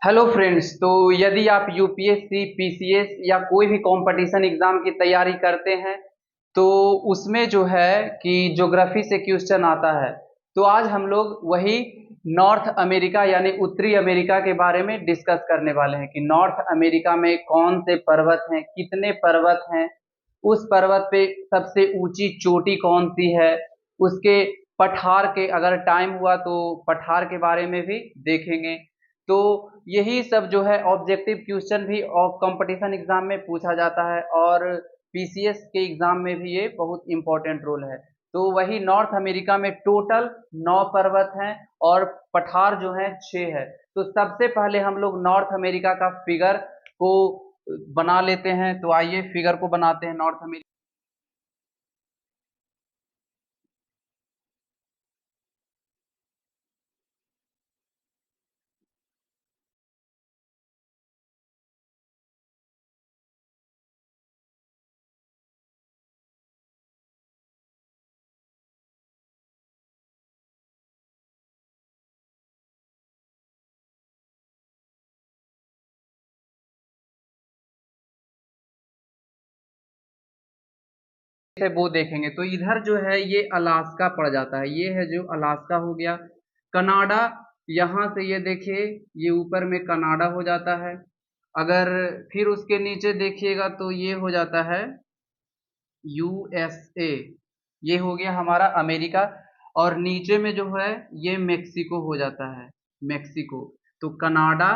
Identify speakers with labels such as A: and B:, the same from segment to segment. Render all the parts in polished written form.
A: Hello friends. तो यदि आप यूपीएससी पीसीएस या कोई भी कंपटीशन एग्जाम की तैयारी करते हैं तो उसमें जो है कि ज्योग्राफी से क्वेश्चन आता है। तो आज हम लोग वही नॉर्थ अमेरिका यानी उत्तरी अमेरिका के बारे में डिस्कस करने वाले हैं कि नॉर्थ अमेरिका में कौन से पर्वत हैं, कितने पर्वत हैं, उस पर्वत पे सबसे ऊंची चोटी कौन सी है, उसके पठार के अगर टाइम हुआ तो पठार के बारे में भी देखेंगे। तो यही सब जो है ऑब्जेक्टिव क्वेश्चन भी और कंपटीशन एग्जाम में पूछा जाता है और पीसीएस के एग्जाम में भी ये बहुत इंपॉर्टेंट रोल है। तो वही नॉर्थ अमेरिका में टोटल 9 पर्वत हैं और पठार जो है 6 है। तो सबसे पहले हम लोग नॉर्थ अमेरिका का फिगर को बना लेते हैं। तो आइए फिगर को बनाते हैं नॉर्थ अमेरिका। से वो देखेंगे तो इधर जो है ये अलास्का पड़ जाता है, ये है जो अलास्का हो गया। कनाडा, यहाँ से ये देखिए ये ऊपर में कनाडा हो जाता है। अगर फिर उसके नीचे देखिएगा तो ये हो जाता है यूएसए, ये हो गया हमारा अमेरिका। और नीचे में जो है ये मेक्सिको हो जाता है, मेक्सिको। तो कनाडा,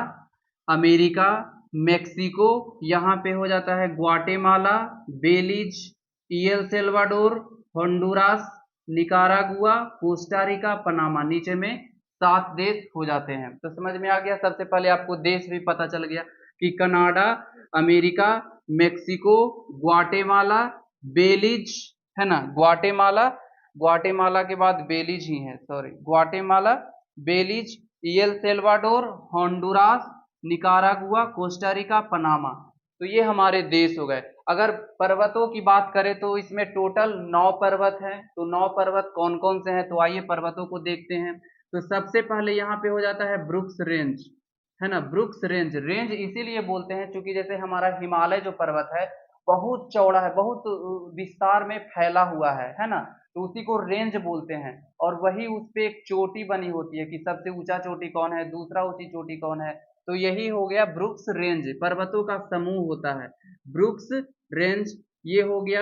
A: अमेरिका, मेक्सिको, यहाँ पे हो जाता है Guatemala, Belize, El Salvador, Honduras, Nicaragua, Costa Rica, Panama. नीचे में 7 देश हो जाते हैं। तो समझ में आ गया। सबसे पहले आपको देश भी पता चल गया कि Canada, America, Mexico, Guatemala, Belize, है ना, ग्वाटेमाला, ग्वाटेमाला के बाद बेलीज ही है, sorry, Guatemala, Belize, El Salvador, Honduras, Nicaragua, Costa Rica, Panama. तो ये हमारे देश हो गए। अगर पर्वतों की बात करें तो इसमें टोटल 9 पर्वत हैं। तो 9 पर्वत कौन कौन से हैं, तो आइए पर्वतों को देखते हैं। तो सबसे पहले यहाँ पे हो जाता है ब्रुक्स रेंज, है ना। ब्रुक्स रेंज, रेंज इसीलिए बोलते हैं क्योंकि जैसे हमारा हिमालय जो पर्वत है बहुत चौड़ा है, बहुत विस्तार में फैला हुआ है ना। तो उसी को रेंज बोलते हैं। और वही उस पे एक चोटी बनी होती है कि सबसे ऊंचा चोटी कौन है, दूसरा ऊंची चोटी कौन है। तो यही हो गया ब्रुक्स रेंज, पर्वतों का समूह होता है ब्रुक्स रेंज। ये हो गया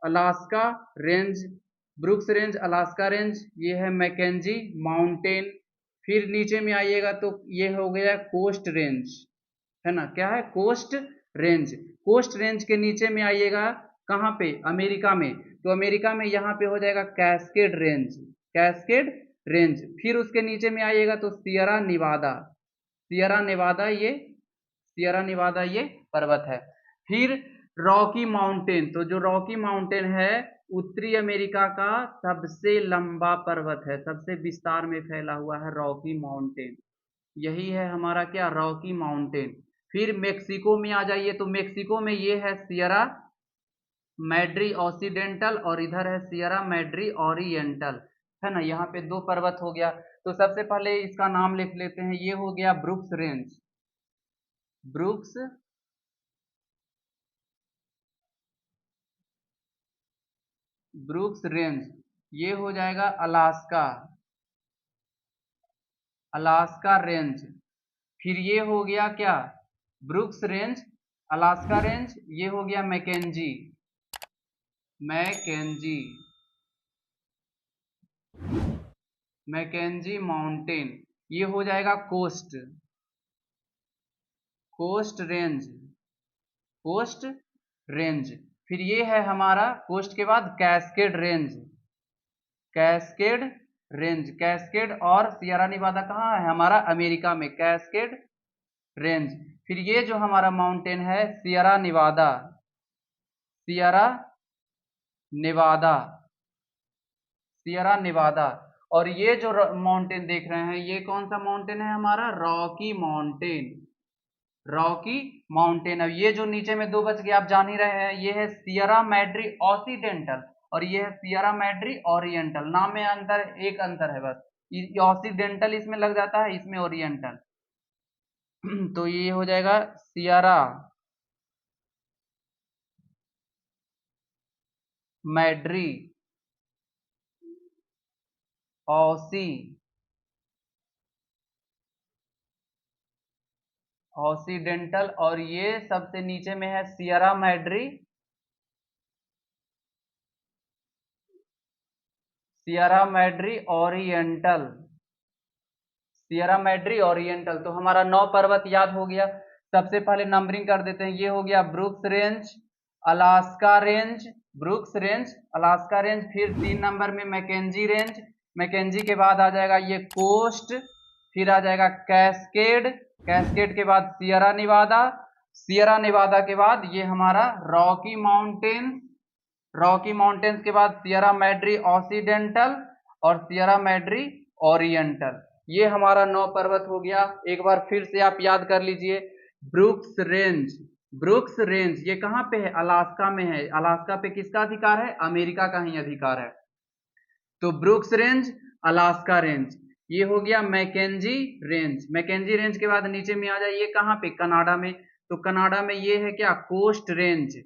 A: Alaska range, brooks range, Alaska range. ये है मैकेंजी माउंटेन। फिर नीचे में आइएगा तो ये हो गया कोस्ट रेंज, है ना। क्या है, कोस्ट रेंज। कोस्ट रेंज के नीचे में आइएगा कहाँ पे, अमेरिका में। तो अमेरिका में यहाँ पे हो जाएगा कैस्केड रेंज, कैस्केड रेंज। फिर उसके नीचे में आइएगा तो सियरा निवादा, सियरा नेवादा, ये सियरा नेवादा ये पर्वत है। फिर रॉकी माउंटेन, तो जो रॉकी माउंटेन है उत्तरी अमेरिका का सबसे लंबा पर्वत है, सबसे विस्तार में फैला हुआ है रॉकी माउंटेन। यही है हमारा क्या, रॉकी माउंटेन। फिर मेक्सिको में आ जाइए तो मेक्सिको में ये है सियरा मैड्री ऑक्सीडेंटल और इधर है सियरा मैड्री ओरिएंटल, है ना। यहाँ पे 2 पर्वत हो गया। तो सबसे पहले इसका नाम लिख लेते हैं, ये हो गया brooks range, brooks, brooks range. ये हो जाएगा अलास्का, अलास्का रेंज। फिर ये हो गया क्या, ब्रुक्स रेंज, अलास्का रेंज। ये हो गया मैकेंजी, मैकेंजी, मैकेंजी माउंटेन। ये हो जाएगा coast, coast range, coast range. फिर ये है हमारा कोस्ट के बाद cascade range, cascade range, cascade. और सियरा निवादा कहाँ है, हमारा अमेरिका में, कैस्केड रेंज। फिर ये जो हमारा माउंटेन है Sierra Nevada, Sierra Nevada, Sierra Nevada. और ये जो माउंटेन देख रहे हैं ये कौन सा माउंटेन है हमारा, रॉकी माउंटेन, रॉकी माउंटेन। अब ये जो नीचे में 2 बच गए आप जान ही रहे हैं, ये है सियरा मैड्री ऑक्सीडेंटल और ये है सियरा मैड्री ओरिएंटल। नाम में अंतर, एक अंतर है बस, ऑक्सीडेंटल इसमें लग जाता है, इसमें ओरिएंटल। तो ये हो जाएगा सियरा मैड्री ऑसी ऑक्सीडेंटल, और ये सबसे नीचे में है Sierra Madre, Sierra Madre Oriental, Sierra Madre Oriental. तो हमारा 9 पर्वत याद हो गया। सबसे पहले नंबरिंग कर देते हैं। ये हो गया brooks range, Alaska range, brooks range, Alaska range. फिर 3 नंबर में मैकेंजी रेंज, मैकेंजी के बाद आ जाएगा ये कोस्ट, फिर आ जाएगा कैस्केड, कैस्केड के बाद सियरा निवादा, सियरा निवादा के बाद ये हमारा रॉकी माउंटेन, रॉकी माउंटेन्स के बाद सियरा मैड्री ऑक्सीडेंटल और सियरा मैड्री ओरिएंटल। ये हमारा 9 पर्वत हो गया। एक बार फिर से आप याद कर लीजिए। ब्रुक्स रेंज, ब्रुक्स रेंज ये कहाँ पे है? अलास्का में है। अलास्का पे किसका अधिकार है? अमेरिका का ही अधिकार है। तो ब्रुक्स रेंज, अलास्का रेंज, ये हो गया मैकेंजी रेंज। मैकेंजी रेंज के बाद नीचे में आ जाइए कहाँ पे? कनाडा में। तो कनाडा में ये है क्या? Coast range,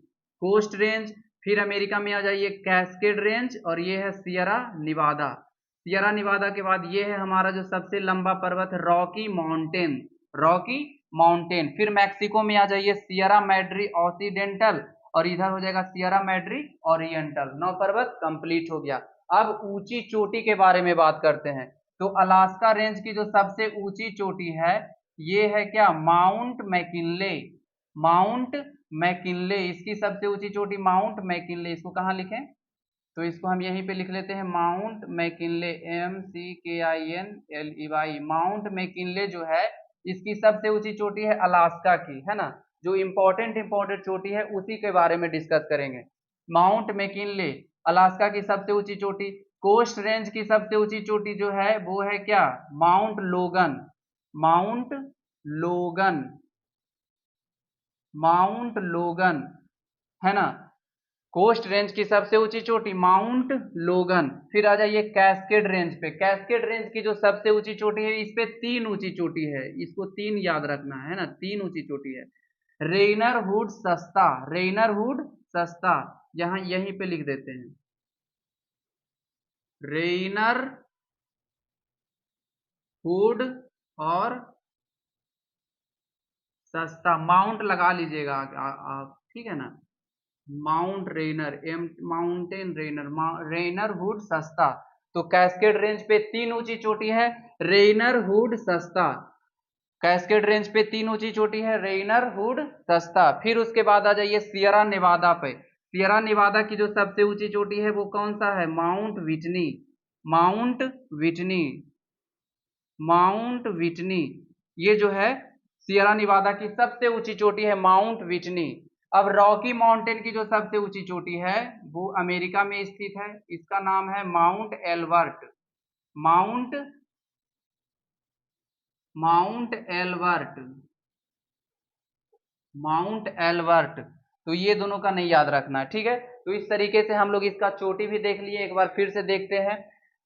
A: coast range. फिर अमेरिका में आ जाइए कैस्केड रेंज, और ये है सियरा निवादा। सियरा निवादा के बाद ये है हमारा जो सबसे लंबा पर्वत रॉकी माउंटेन, रॉकी माउंटेन। फिर मैक्सिको में आ जाइए सियरा मैड्री ऑक्सीडेंटल, और इधर हो जाएगा सियरा मैड्री ओरिएंटल। 9 पर्वत कंप्लीट हो गया। अब ऊंची चोटी के बारे में बात करते हैं। तो अलास्का रेंज की जो सबसे ऊंची चोटी है ये है क्या? माउंट मैकिनले, माउंट मैकिनले, इसकी सबसे ऊंची चोटी माउंट मैकिनले। इसको कहाँ लिखें? तो इसको हम यहीं पे लिख लेते हैं mount McKinley, MCKINLEY। Mount McKinley जो है इसकी सबसे ऊंची चोटी है अलास्का की, है ना। जो इंपॉर्टेंट चोटी है उसी के बारे में डिस्कस करेंगे। माउंट मैकिनले अलास्का की सबसे ऊंची चोटी। कोस्ट रेंज की सबसे ऊंची चोटी जो है वो है क्या? माउंट लोगन, माउंट लोगन, माउंट लोगन, है ना। कोस्ट रेंज की सबसे ऊंची चोटी माउंट लोगन। फिर आ जाइए कैस्केड रेंज पे। कैस्केड रेंज की जो सबसे ऊंची चोटी है इस पे 3 ऊंची चोटी है, इसको 3 याद रखना है ना, 3 ऊंची चोटी है। रेनर हुड सस्ता, रेनर हुड सस्ता, यहाँ यहीं पे लिख देते हैं रेनर हुड और सस्ता, माउंट लगा लीजिएगा आप, ठीक है ना। माउंट रेनर, एम माउंटेन रेनर, रेनर हुड सस्ता। तो कैस्केड रेंज पे 3 ऊंची चोटी है, रेनर हुड सस्ता। कैस्केड रेंज पे 3 ऊंची चोटी है, रेनर हुड सस्ता। फिर उसके बाद आ जाइए सियरा नेवादा पे। सियरा नेवादा की जो सबसे ऊंची चोटी है वो कौन सा है? Mount Whitney, mount Whitney, mount Whitney. ये जो है सियरा निवादा की सबसे ऊंची चोटी है माउंट विटनी। अब रॉकी माउंटेन की जो सबसे ऊंची चोटी है वो अमेरिका में स्थित है, इसका नाम है Mount Elbert, mount, Mount Elbert, Mount Elbert. तो ये दोनों का नहीं याद रखना है, ठीक है। तो इस तरीके से हम लोग इसका चोटी भी देख लिए, एक बार फिर से देखते हैं,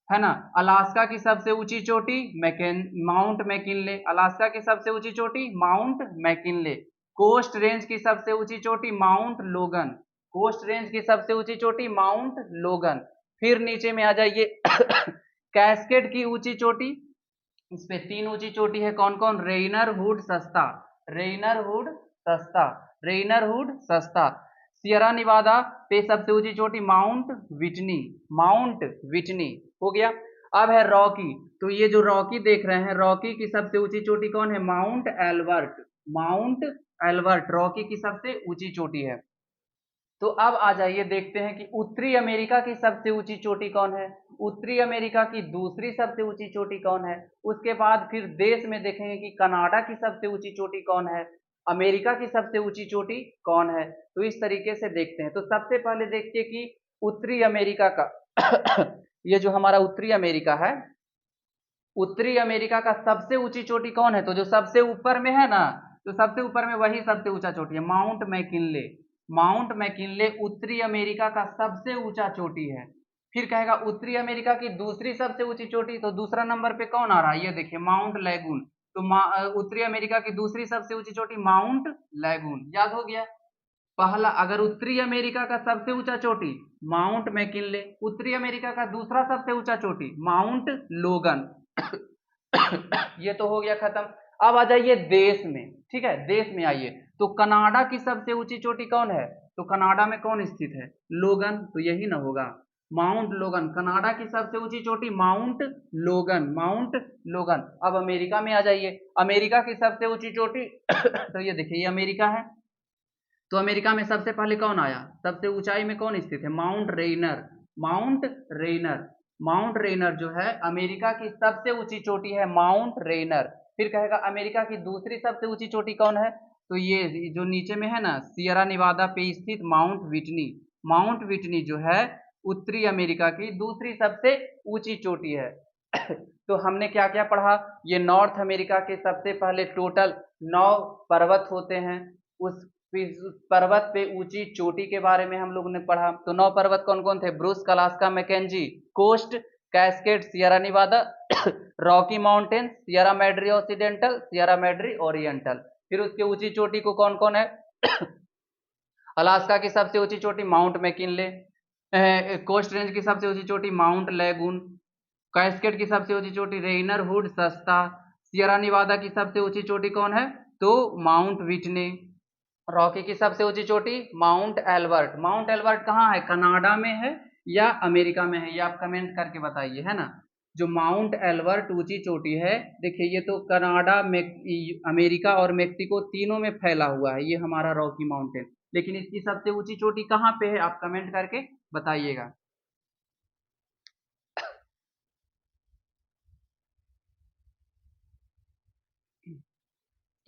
A: है ना। अलास्का की सबसे ऊंची चोटी माउंट मैकिनले, अलास्का की सबसे ऊंची चोटी माउंट मैकिनले। कोस्ट रेंज की सबसे ऊंची चोटी माउंट लोगन, कोस्ट रेंज की सबसे ऊंची चोटी माउंट लोगन। फिर नीचे में आ जाइए कैस्केड की ऊंची चोटी, इस पे 3 ऊंची चोटी है, कौन कौन? रेनर हुड सस्ता, रेनर हुड सस्ता, रेनर हुड सस्ता। सियरा निवादा पे सबसे ऊंची चोटी माउंट विटनी, माउंट विटनी हो गया। अब है रॉकी। तो ये जो रॉकी देख रहे हैं, रॉकी की सबसे ऊंची चोटी कौन है? Mount Elbert, Mount Elbert Rocky की सबसे ऊंची चोटी है। तो अब आ जाइए देखते हैं कि उत्तरी अमेरिका की सबसे ऊंची चोटी कौन है, उत्तरी अमेरिका की दूसरी सबसे ऊंची चोटी कौन है। उसके बाद फिर देश में देखेंगे कि कनाडा की सबसे ऊंची चोटी कौन है, अमेरिका की सबसे ऊंची चोटी कौन है। तो इस तरीके से देखते हैं। तो सबसे पहले देखिए कि उत्तरी अमेरिका का ये जो हमारा उत्तरी अमेरिका है, उत्तरी अमेरिका का सबसे ऊंची चोटी कौन है? तो जो सबसे ऊपर में है ना, तो सबसे ऊपर में वही सबसे ऊंचा चोटी है, माउंट मैकिनले, माउंट मैकिनले उत्तरी अमेरिका का सबसे ऊंचा चोटी है। फिर कहेगा उत्तरी अमेरिका की दूसरी सबसे ऊंची चोटी, तो दूसरा नंबर पे कौन आ रहा है? ये देखिए माउंट लैगून। तो उत्तरी अमेरिका की दूसरी सबसे ऊंची चोटी माउंट लैगून, याद हो गया। पहला, अगर उत्तरी अमेरिका का सबसे ऊंचा चोटी माउंट मैकिनले, उत्तरी अमेरिका का दूसरा सबसे ऊंचा चोटी माउंट लोगन। ये तो हो गया खत्म। अब आ जाइए देश में, ठीक है, देश में आइए। तो कनाडा की सबसे ऊंची चोटी कौन है? तो कनाडा में कौन स्थित है? लोगन, तो यही ना होगा, माउंट लोगन। कनाडा की सबसे ऊंची चोटी माउंट लोगन, माउंट लोगन। अब अमेरिका में आ जाइए, अमेरिका की सबसे ऊंची चोटी तो ये देखिए, ये अमेरिका है। तो अमेरिका में सबसे पहले कौन आया? सबसे ऊंचाई में कौन स्थित है? Mount Rainier, Mount Rainier. Mount Rainier जो है अमेरिका की सबसे ऊंची चोटी है, माउंट रेनर। फिर कहेगा अमेरिका की दूसरी सबसे ऊंची चोटी कौन है? तो ये जो नीचे में है ना, सियरा निवादा पे स्थित माउंट विटनी। माउंट विटनी जो है उत्तरी अमेरिका की दूसरी सबसे ऊंची चोटी है। तो हमने क्या क्या पढ़ा? ये नॉर्थ अमेरिका के सबसे पहले टोटल 9 पर्वत होते हैं। उस पर्वत पे ऊंची चोटी के बारे में हम लोगों ने पढ़ा। तो 9 पर्वत कौन कौन थे? Brooks, Alaska, Mackenzie, Coast, Cascade, Sierra Nevada, Rocky Mountain, Sierra Madre Occidental, Sierra Madre Oriental. फिर उसके ऊंची चोटी को कौन कौन है? अलास्का की सबसे ऊंची चोटी माउंट मैकिनले, कोस्ट रेंज की सबसे ऊंची चोटी माउंट लैगून, कैस्केड की सबसे ऊंची चोटी रेनर हुड सस्ता, सियरा निवादा की सबसे ऊंची चोटी कौन है? तो माउंट विटने, रॉकी की सबसे ऊंची चोटी माउंट एल्बर्ट। माउंट एल्बर्ट कहाँ है? कनाडा में है या अमेरिका में है? ये आप कमेंट करके बताइए, है ना। जो माउंट एल्बर्ट ऊंची चोटी है, देखिए ये तो कनाडा, अमेरिका और मेक्सिको तीनों में फैला हुआ है, ये हमारा रॉकी माउंटेन। लेकिन इसकी सबसे ऊंची चोटी कहाँ पे है? आप कमेंट करके बताइएगा।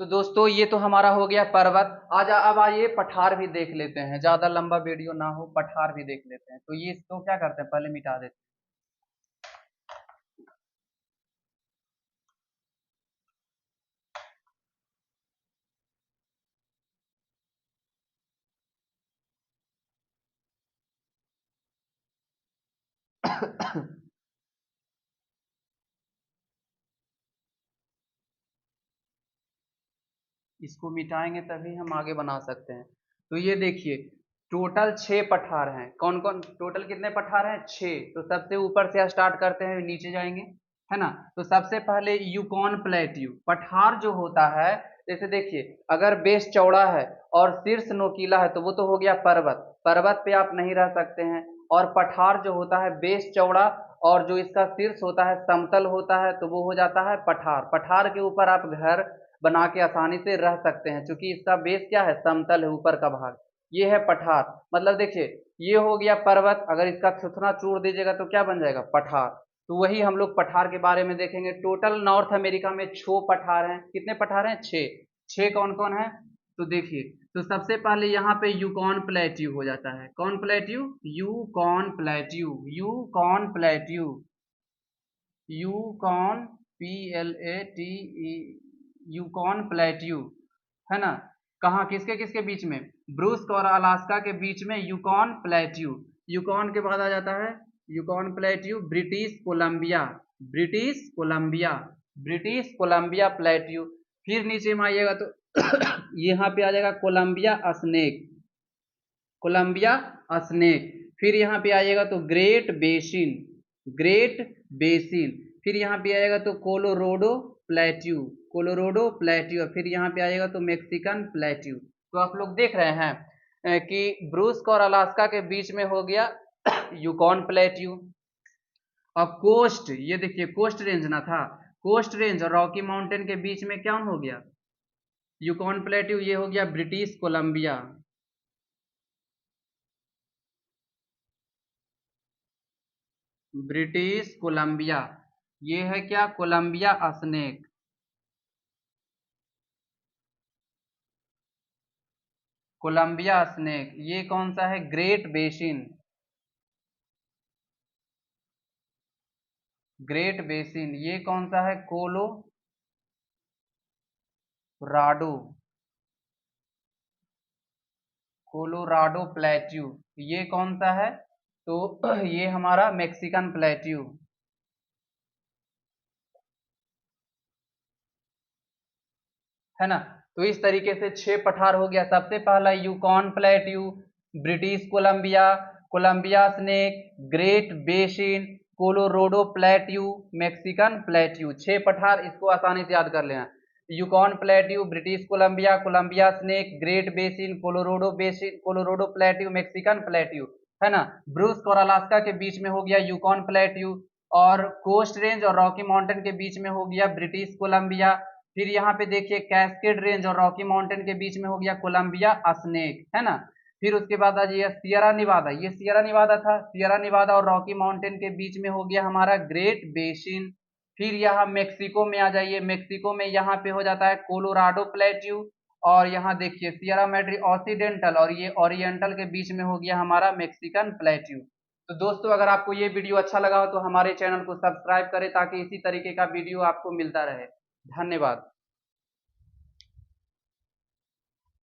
A: तो दोस्तों ये तो हमारा हो गया पर्वत। अब आइए पठार भी देख लेते हैं, ज्यादा लंबा वीडियो ना हो, पठार भी देख लेते हैं। तो ये इसको क्या करते हैं, पहले मिटा देते हैं। इसको मिटाएंगे तभी हम आगे बना सकते हैं। तो ये देखिए, टोटल 6 पठार हैं। कौन कौन? टोटल कितने पठार हैं? 6। तो सबसे ऊपर से स्टार्ट करते हैं, नीचे जाएंगे, है ना। तो सबसे पहले यूकॉन प्लेट्यू पठार जो होता है, जैसे देखिए, अगर बेस चौड़ा है और शीर्ष नोकीला है तो वो तो हो गया पर्वत, पर्वत पे आप नहीं रह सकते हैं। और पठार जो होता है बेस चौड़ा और जो इसका शीर्ष होता है समतल होता है, तो वो हो जाता है पठार। पठार के ऊपर आप घर बना के आसानी से रह सकते हैं, क्योंकि इसका बेस क्या है? समतल है, ऊपर का भाग। ये है पठार। मतलब देखिए, ये हो गया पर्वत, अगर इसका थुथुना चूड़ दीजिएगा तो क्या बन जाएगा? पठार। तो वही हम लोग पठार के बारे में देखेंगे। टोटल नॉर्थ अमेरिका में 6 पठार हैं। कितने पठार हैं? 6। 6 कौन कौन है? तो देखिए, तो सबसे पहले यहाँ पे यूकॉन प्लेट्यू हो जाता है। कौन plateau? Yukon plateau, Yukon plateau, Yukon, PLATE, Yukon plateau, है ना। कहाँ, किसके किसके बीच में? ब्रूस्क और अलास्का के बीच में यूकॉन प्लेट्यू। यूकॉन के बाद आ जाता है Yukon plateau British Columbia, British Columbia, British Columbia plateau. फिर नीचे में आइएगा तो यहाँ पे आ जाएगा कोलंबिया स्नेक, कोलंबिया स्नेक। फिर यहाँ पे आइएगा तो ग्रेट बेसिन, ग्रेट बेसिन। फिर यहाँ पे आएगा तो कोलोराडो प्लेट्यू, कोलोराडो प्लेट्यू। फिर यहाँ पे आएगा तो मैक्सिकन प्लेट्यू। तो आप लोग देख रहे हैं कि ब्रूस्क और अलास्का के बीच में हो गया यूकॉन प्लेट्यू। अब कोस्ट, ये देखिए कोस्ट रेंज ना था, कोस्ट रेंज और रॉकी माउंटेन के बीच में क्या हो गया? Yukon plateau. ये हो गया ब्रिटिश कोलंबिया, ब्रिटिश कोलंबिया। ये है क्या? Columbia Snake, Columbia Snake. ये कौन सा है? Great basin, great basin. ये कौन सा है? Colorado, Colorado plateau. ये कौन सा है? तो ये हमारा मैक्सिकन प्लेट्यू। है ना। तो इस तरीके से 6 पठार हो गया। सबसे पहला Yukon plateau, British Columbia, Columbia Snake, great basin, Colorado plateau, Mexican plateau. 6 पठार, इसको आसानी से याद कर लेना। Yukon plateau, British Columbia, Columbia Snake, great basin, basin, Colorado plateau, Mexican plateau, है ना। ब्रुस्क और अलास्का के बीच में हो गया यूकॉन प्लेट्यू, और कोस्ट रेंज और रॉकी माउंटेन के बीच में हो गया ब्रिटिश कोलंबिया। फिर यहाँ पे देखिए कैस्केड रेंज और रॉकी माउंटेन के बीच में हो गया कोलंबिया स्नेक, है ना। फिर उसके बाद आ जाइए सियरा निवादा, ये सियरा निवादा था। सियरा निवादा और रॉकी माउंटेन के बीच में हो गया हमारा ग्रेट बेसिन। फिर यहाँ मेक्सिको में आ जाइए, मेक्सिको में यहाँ पे हो जाता है कोलोराडो प्लेट्यू, और यहाँ देखिए सियरा मैड्री ऑक्सीडेंटल और ये ओरिएंटल के बीच में हो गया हमारा मैक्सिकन प्लेट्यू। तो दोस्तों अगर आपको ये वीडियो अच्छा लगा हो तो हमारे चैनल को सब्सक्राइब करें ताकि इसी तरीके का वीडियो आपको मिलता रहे। धन्यवाद।